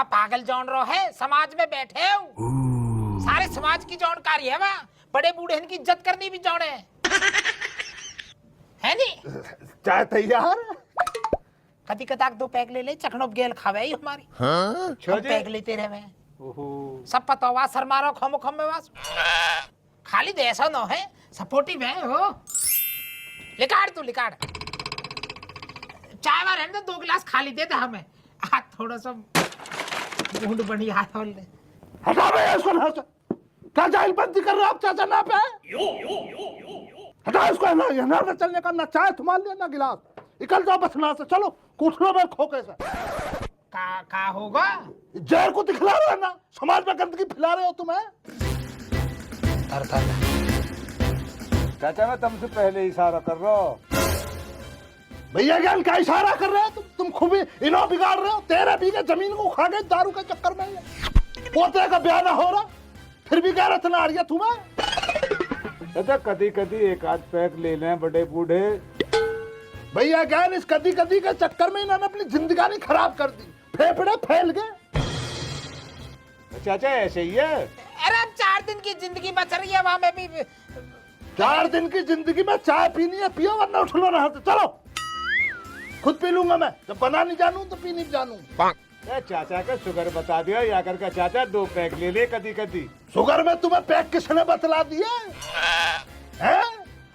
वहाँ पागल जान रहो है, समाज में बैठे हो, सारे समाज की जानकारी है वहाँ, बड़े बूढ़े की इज्जत करनी भी जाने है नहीं। चाय तैयार। कदी कदाक 2 पैक ले ले, चखनो गेल खावे ही हमारी। हम पैक लेते रहे, सब पता हुआ सर मारो खमो खम में वास खाली दे ऐसा न है, सपोर्टिव है हो। लिकाड़ तू लिकाड़, चाय वार है ना 2 गिलास खाली दे दे हमें, आज थोड़ा सा मूड बनी हाथ होल ले। हटा बे इसको ना, क्या जाहिलपंती कर रहे हो आप चाचा ना पे। हटा इसको ना, ये ना चलने का, ना चाय थमा लिया ना गिलास, निकल जाओ बस ना से, चलो कूट लो मैं खोके से। का होगा, जहर को दिखला रहे हो ना, समाज में गंदगी फैला रहे हो तुम्हें। चाचा मैं तुमसे पहले इशारा कर रहा हूँ। भैया ज्ञान का इशारा कर रहे हो तुम खूब इनो बिगाड़ रहे हो। 13 बीघे जमीन को खा गए दारू के चक्कर में, पोते का ब्याह ना हो रहा फिर भी गैरत ना आ रही है तुम्हें। चाचा कदी कदी एक आध पैक ले लें बड़े बूढ़े। भैया ज्ञान इस कदी कदी के चक्कर में इन्होंने अपनी जिंदगानी खराब कर दी, फेफड़े फैल गए। चाचा ऐसे ही है। अरे अब 4 दिन की जिंदगी बच रही है, वहां में भी 4 दिन की जिंदगी में चाय पीनी है पियो, वरना उठ लो ना, चलो खुद पी लूंगा मैं, जब बना नहीं जानू तो पी नहीं जानू। चाचा का शुगर बता दिया या करके चाचा 2 पैक ले ले कदी कदी। शुगर में तुम्हें पैक किसने बतला दिया है?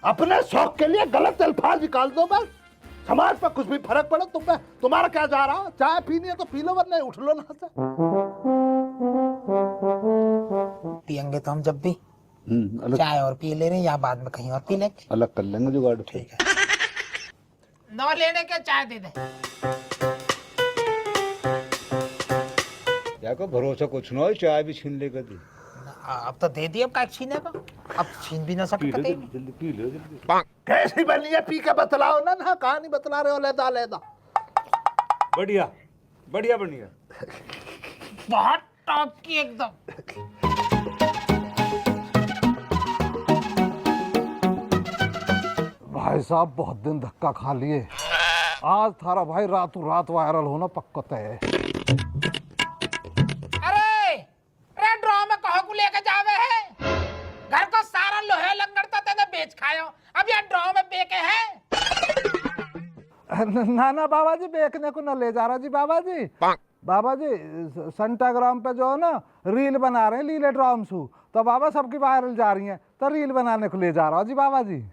अपने शौक के लिए गलत अल्फाज निकाल दो बस, समाज पर कुछ भी फर्क पड़े तुम्हारा क्या जा रहा। चाय पीनी है तो पी लो, वरना उठ लो ना से। पियेंगे तो हम जब भी चाय और पी ले रहे हैं, या बाद में कहीं और पी लेंगे, अलग कर लेंगे जुगाड़। ठीक है, 9 लेने के चाय दे दे। क्या को भरोसा कुछ ना हो, चाय भी छीन ले कदी। अब तो दे दिए, अब क्या छीने का, अब छीन भी ना सकते। जल्दी पी लो जल्दी। कैसी बनी है, पी के बतलाओ ना, ना कहानी बतला रहे हो लेदा लेदा। बढ़िया बढ़िया बढ़िया, बहुत टॉप की एकदम। भाई साहब बहुत दिन धक्का खा लिए, आज थारा भाई रातों रात वायरल होना पक्का तय है। अरे ड्रॉ में कहो को लेके जावे है, घर को सारा लोहे लंगड़ तो तेने बेच खायो, अब ये ड्रॉ में बेके है। ना ना बाबा जी, बेचने को न ले जा रहा जी बाबा जी। बाबा जी संटाग्राम पे जो है ना रील बना रहे हैं लीले ड्राम सू, तो बाबा सबकी वायरल जा रही हैं, तो रील बनाने को ले जा रहा हूँ जी बाबा जी।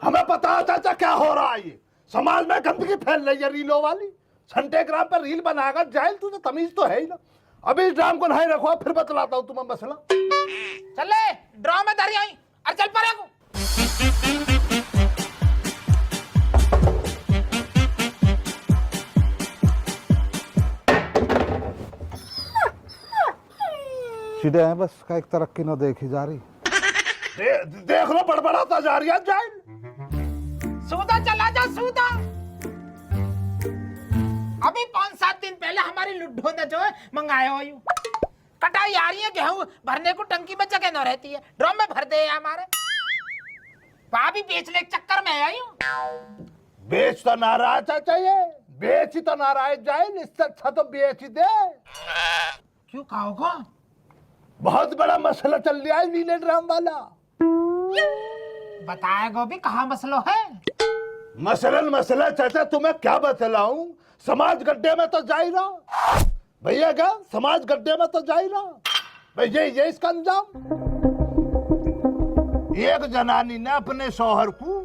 हमें पता है चाचा क्या हो रहा है, ये समाज में गंदगी फैल रही है रीलों वाली। संटेग्राम पर रील बनाएगा जाहिल, तुझे तमीज तो है ही ना। अभी इस ड्राम को नहीं रखो, फिर बतलाता हूँ तुम्हें मसला। चल ले ड्रॉ में धरी आई और चल परे को। सीधे हैं बस, का एक तरक्की न देखी जा रही। देख लो बड़बड़ाता जा रही है जाहिल। सूदा चला जा सूदा। अभी 5-7 दिन पहले हमारी लुड्ढो ने जो है मंगाया हो, कटाई आ रही है, गेहूं भरने को टंकी में जगह न रहती है, ड्रम में भर दे हमारे। वहां भी बेचने के चक्कर में आई हूँ। बेच तो ना रहा चाचा, ये बेच ही तो ना रहा है जाहिल, इससे अच्छा तो बेच ही दे। क्यों खाओगा? बहुत बड़ा मसला चल रहा है नीले ड्राम वाला। बताएगा भी कहाँ मसला है? मसला चाचा तुम्हें क्या बतलाऊं, समाज गड्ढे में तो जा ही रहा भैया, क्या समाज गड्ढे में तो जा ही रहा भैया। ये इसका अंजाम, एक जनानी ने अपने शौहर को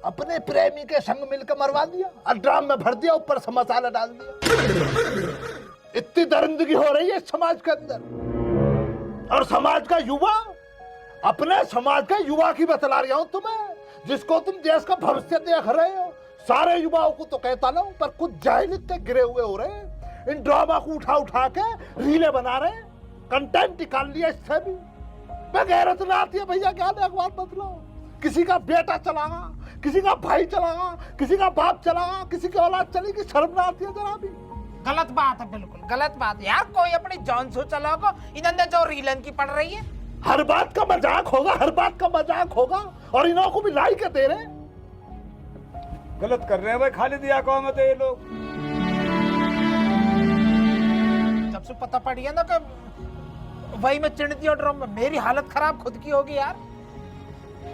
अपने प्रेमी के संग मिलकर मरवा दिया और ड्राम में भर दिया, ऊपर से मसाला डाल दिया। इतनी दरिंदगी हो रही है समाज के अंदर। और समाज का युवा, अपने समाज के युवा की बतला रहा हूं तुम्हें, जिसको तुम देश का भविष्य देख रहे हो। सारे युवाओं को तो कहता ना, पर कुछ जाहिल इतने गिरे हुए हो रहे हैं, इन ड्रामा को उठा उठा के रीले बना रहे हैं, कंटेंट निकाल लिया इससे भी। मैं गैरत ना आती है भैया, क्या एक बात बतलाओ, किसी का बेटा चलागा, किसी का भाई चलागा, किसी का बाप चलागा, किसी की औलाद चलेगी, शर्म ना आती है जरा भी। गलत बात है, बिल्कुल गलत बात है यार। कोई अपनी जान सो चलाओ, इन्होंने जो रीलन की पड़ रही है। हर बात का मजाक होगा, हर बात का मजाक होगा, और इन्हों को भी लाई के दे रहे। गलत कर रहे हैं भाई, खाली दिया कौन मत ये लोग। जब सु पता पड़ी है ना कि वही में चिड़ती और ड्रम में मेरी हालत खराब खुद की होगी यार।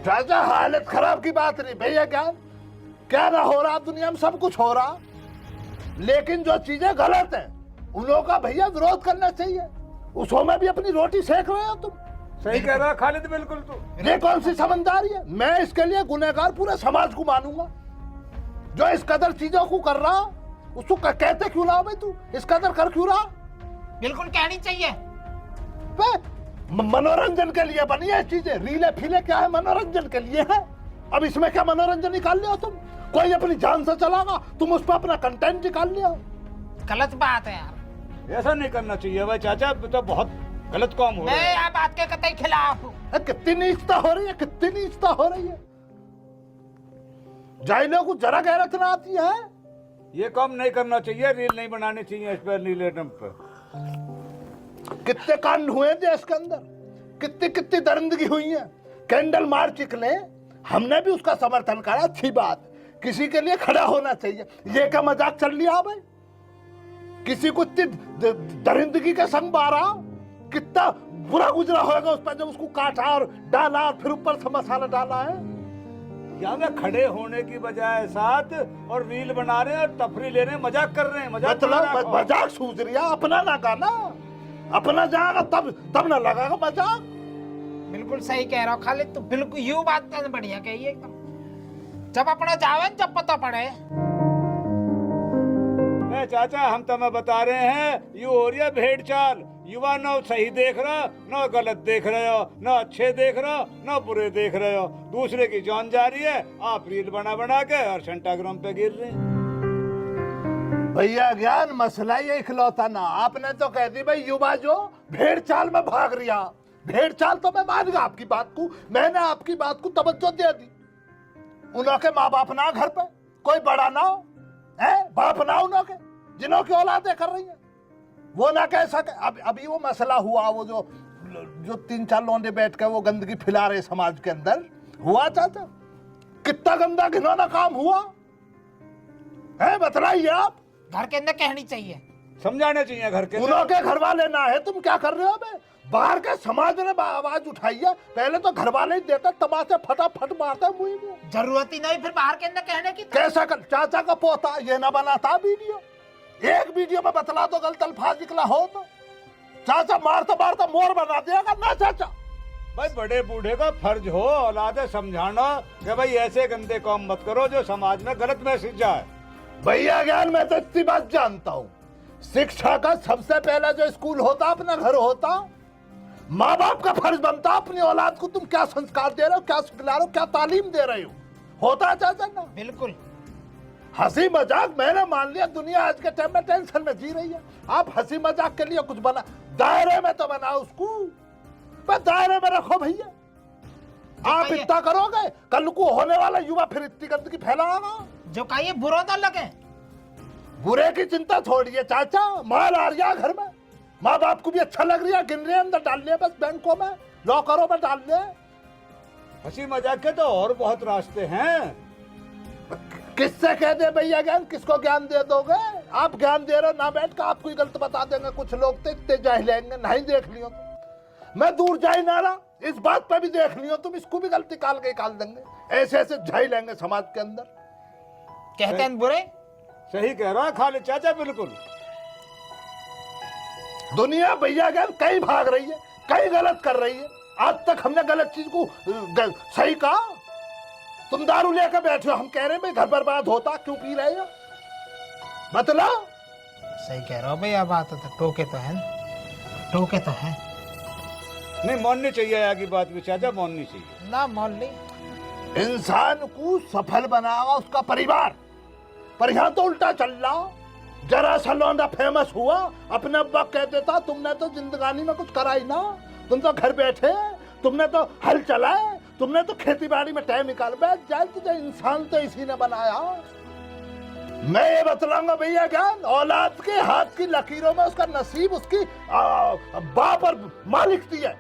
चाचा हालत खराब की बात नहीं भैया, क्या ना हो रहा दुनिया में, सब कुछ हो रहा, लेकिन जो चीजें गलत है उन लोगों का भैया विरोध करना चाहिए। उसों में भी अपनी रोटी सेक रहे हो तुम। सही कह रहा खालिद, बिल्कुल तू। ये कौन सी समझदारी है? मैं इसके लिए गुनहगार पूरे समाज को मानूंगा। जो इस कदर चीजों को कर रहा उसको कहते क्यों ना भाई, तू इस कदर कर क्यों रहा? बिल्कुल कहनी चाहिए। मनोरंजन के लिए बनी है चीजें, रीले फीले क्या है, मनोरंजन के लिए है। अब इसमें क्या मनोरंजन निकाल लिया तुम? कोई अपनी जान से चलागा, तुम उस पर अपना कंटेंट निकाल लिया। गलत बात है यार, ऐसा नहीं करना चाहिए भाई चाचा, तो बहुत गलत काम हो रहा मैं है। यहाँ बात के कतई खिलाफ हूँ। कितनी नीचता हो रही है, कितनी नीचता हो रही है। जाइलों को जरा गैरत ना आती है। ये काम नहीं करना चाहिए, रील नहीं बनानी चाहिए इस पर, नीले डंप पर। कितने कांड हुए देश के अंदर, कितनी कितनी दरिंदगी हुई है। कैंडल मार्च निकले, हमने भी उसका समर्थन करा, अच्छी बात, किसी के लिए खड़ा होना चाहिए। ये क्या मजाक चल लिया भाई? किसी को इतनी दरिंदगी के संग मारा, कितना बुरा गुजरा होगा उस पर जब उसको काटा और डाला और फिर ऊपर से मसाला डाला है। या में खड़े होने की बजाय साथ और रील बना रहे हैं और तफरी ले रहे हैं, मजाक कर रहे हैं। मतलब मजाक सूझ रही है, अपना ना गाना, अपना जाएगा तब ना लगागा मजाक। बिल्कुल सही कह रहा हो खालिद, तू बिल्कुल यूं बात करना बढ़िया कही एकदम। जब अपना जावे जब पता पड़े। चाचा हम तुम्हें बता रहे हैं, यू हो रही है भेड़ चाल। युवा न सही देख रहा, न गलत देख रहे हो, न अच्छे देख रहे हो, न बुरे देख रहे हो। दूसरे की जान जा रही है, आप रील बना बना के और सेंटाग्राम पे गिर रहे हैं। भैया ज्ञान मसला ये इखलौता ना, आपने तो कह दी भाई युवा जो भेड़ चाल में भाग रिया। भेड़ चाल तो मैं मान गया आपकी बात को, मैंने आपकी बात को तवज्जो दे दी। उनके माँ बाप ना घर पे, कोई बड़ा ना हो, है बाप ना उनके, जिन्हों की औलादें कर रही है, वो ना कह सके। अभी वो मसला हुआ, वो जो 3-4 लौंडे बैठ के वो गंदगी फैला रहे समाज के अंदर, हुआ चाचा, कितना गंदा घिनौना काम हुआ है, बतलाइए आप। घर के अंदर कहनी चाहिए, समझाने चाहिए घर के। उनके घर वाले ना है, तुम क्या कर रहे हो बे? बाहर के समाज ने आवाज उठाई है, पहले तो घर वाले ही देते तमाचे फटाफट मारते मुंह में। जरूरत ही नहीं फिर बाहर के अंदर कहने की। कैसा कर चाचा का पोता ये ना बनाता वीडियो, एक वीडियो में बतला दो गलत अल्फाज निकला हो तो चाचा मारता मारता मोर बना देगा ना चाचा। भाई बड़े बूढ़े का फर्ज हो औलादे समझाना कि भाई ऐसे गंदे काम मत करो जो समाज में गलत मैसेज जाए। भैया ज्ञान मैं तो इतनी बात जानता हूँ, शिक्षा का सबसे पहला जो स्कूल होता अपना घर होता। माँ बाप का फर्ज बनता अपनी औलाद को तुम क्या संस्कार दे रहे हो, क्या सिखला रहे हो, क्या तालीम दे रहे हो, होता चाचा ना। बिल्कुल हंसी मजाक मैंने मान लिया, दुनिया आज के टाइम में टेंशन में जी रही है। आप हंसी मजाक के लिए कुछ बना, दायरे में तो बनाओ उसको, पर दायरे में रखो भैया। आप इतना करोगे कल को होने वाला युवा फिर इतनी गंदगी फैलाएगा। जो कहिए बुरा ना लगे। बुरे की चिंता छोड़िए चाचा, माल आ रहा घर में, माँ बाप को भी अच्छा लग रहा है, गिन रहे अंदर डाल लिया, बस बैंकों में लॉकरों में डाल लिया। हंसी मजाक के तो और बहुत रास्ते हैं। किससे कह दे भैया ज्ञान, किसको ज्ञान दे दोगे? आप ज्ञान दे रहे हो ना बैठ कर, आपको गलत बता देंगे। कुछ लोग तो इतने जाहिल हैं, नहीं देख लियो तो मैं दूर जा ही ना रहा, इस बात पे भी देख लियो तुम, इसको भी गलती काल के निकाल देंगे। ऐसे ऐसे जाहिल लेंगे समाज के अंदर, कहते हैं बुरे। सही कह रहा है खालिद चाचा, बिल्कुल। दुनिया भैया ज्ञान कहीं भाग रही है, कहीं गलत कर रही है। आज तक हमने गलत चीज को सही कहा? तुम दारू लेकर बैठे हो, हम कह रहे हैं भाई घर बर्बाद होता, क्यों पी रहे हो? बतला। सही कह रहे हो भैया, बात तो टोके तो है, टोके तो है। नहीं माननी चाहिए आगे बात भी चाचा, माननी चाहिए ना मान ली। इंसान को सफल बनावा उसका परिवार, पर यहाँ तो उल्टा चल रहा। जरा सा लौंडा फेमस हुआ, अपने अब्बा कह देता तुमने तो जिंदगानी में कुछ करा ही ना, तुम तो घर बैठे, तुमने तो हल चलाए, तुमने तो खेती बाड़ी में टाइम निकाल बैठ जाए। तुझे इंसान तो इसी ने बनाया। मैं ये बतलाऊंगा भैया ज्ञान, औलाद के हाथ की लकीरों में उसका नसीब उसकी बाप और मालिक दी है।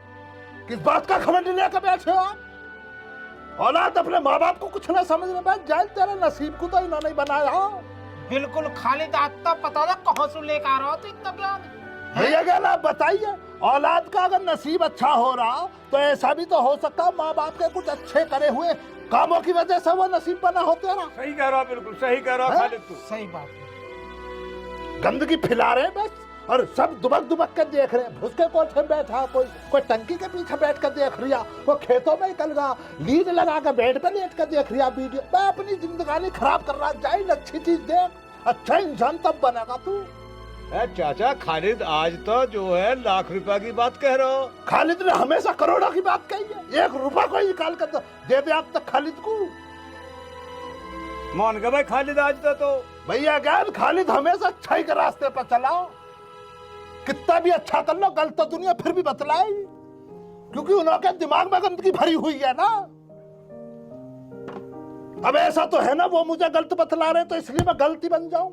किस बात का खबर लेकर बैठे हो आप? औलाद अपने माँ बाप को कुछ ना समझने बैठ जाए, तेरे नसीब को तो इन्होंने बनाया। बिल्कुल खालिद, आज तो पता था कहाँ से लेकर आ रहा हो तो इतना ज्ञान भैया क्या आप बताइए, औलाद का अगर नसीब अच्छा हो रहा तो ऐसा भी तो हो सकता माँ बाप के कुछ अच्छे करे हुए कामों की वजह से वो नसीब बना हो तेरा। सही कह रहा, बिल्कुल सही कह रहा खालिद तू। सही बात है। गंदगी फैला रहे हैं बस, और सब दुबक दुबक कर देख रहे हैं। भुसके कोठे में बैठा, कोई टंकी के पीछे बैठ कर देख रिया, वो खेतों में निकल रहा, लीड लगा कर बेड पे लेट कर देख रिया वीडियो। मैं अपनी जिंदगानी खराब कर रहा, जाए अच्छी चीज देख, अच्छा इंसान तब बनेगा तू। चाचा खालिद आज तो जो है लाख रुपए की बात कह रहे हो। खालिद ने हमेशा करोड़ों की बात कही है, 1 रुपया कोई निकाल कर दे दे आप तक खालिद को। मान गए भाई खालिद आज तो भैया ज्ञान खालिद हमेशा अच्छाई के रास्ते पर चला, कितना भी अच्छा कर लो गलत तो दुनिया फिर भी बतलाए, क्योंकि उनके दिमाग में गंदगी भरी हुई है ना। अब ऐसा तो है ना, वो मुझे गलत बतला रहे तो इसलिए मैं गलती बन जाऊं,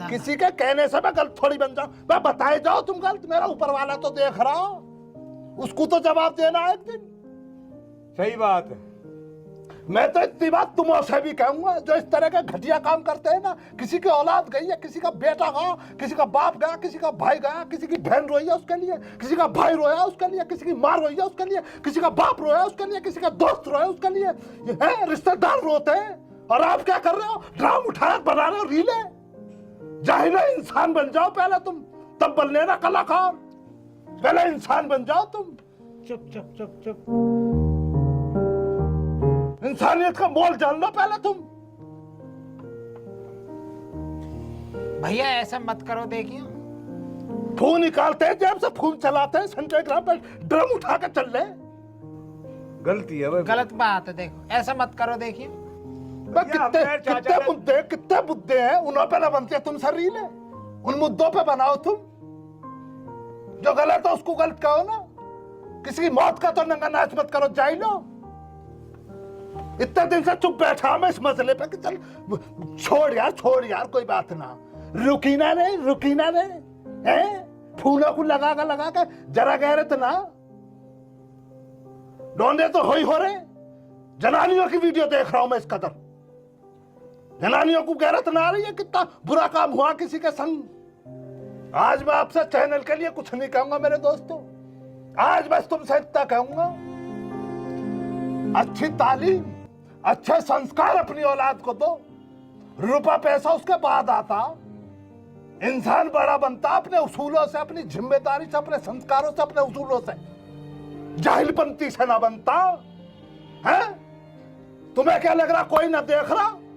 किसी के कहने से मैं गलत थोड़ी बन जाऊं। मैं बताए जाओ तुम गलत, मेरा ऊपर वाला तो देख रहा, उसको तो जवाब देना है एक दिन। सही बात है। मैं तो इतनी बात तुमसे भी कहूंगा, जो इस तरह के घटिया काम करते हैं ना, किसी की औलाद गई है, किसी का बेटा गया, किसी का बाप गया, किसी का भाई गया, किसी की बहन रोई है उसके लिए, किसी का भाई रोया उसके लिए, किसी की माँ रोई है उसके लिए, किसी का बाप रोया उसके लिए, किसी का दोस्त रोया उसके लिए, है रिश्तेदार रोते हैं, और आप क्या कर रहे हो, ड्राम उठा बना रहे हो रीले। जाहिर इंसान बन जाओ पहले तुम, तब बन लेना कलाकार। पहले इंसान बन जाओ तुम। चुप चुप चुप चुप। इंसानियत का मोल जान लो पहले तुम। भैया ऐसा मत करो, देखिए फोन निकालते हैं जेब से, फोन चलाते हैं, सेंटेग्राम पे ड्रम उठा के चल रहे। गलती है भाई, गलत बात है। देखो ऐसा मत करो, देखिए कितने मुद्दे हैं उन पे ना बनते तुम सर रीले, उन मुद्दों पे बनाओ तुम। जो गलत है उसको गलत कहो ना, किसी की मौत का तो नंगा नाच मत करो, जाई लो। इतने दिन से चुप बैठा मैं इस मसले पे कि चल छोड़ यार कोई बात ना, रुकीना रे हैं, फूलों को लगा के जरा गैरत ना, डोंडे तो हो रहे। जनानियों की वीडियो देख रहा हूं मैं इस कदर, जनानियों को गैरत ना आ रही है, कितना बुरा काम हुआ किसी के संग। आज मैं आपसे चैनल के लिए कुछ नहीं कहूंगा मेरे दोस्तों, आज बस तुमसे इतना कहूंगा, अच्छी तालीम, अच्छे संस्कार अपनी औलाद को दो। रुपया पैसा उसके बाद आता, इंसान बड़ा बनता अपने उसूलों से, अपनी जिम्मेदारी से, अपने संस्कारों से, अपने उसूलों से, जाहिलपंती से ना बनता है। तुम्हें क्या लग रहा कोई ना देख रहा है?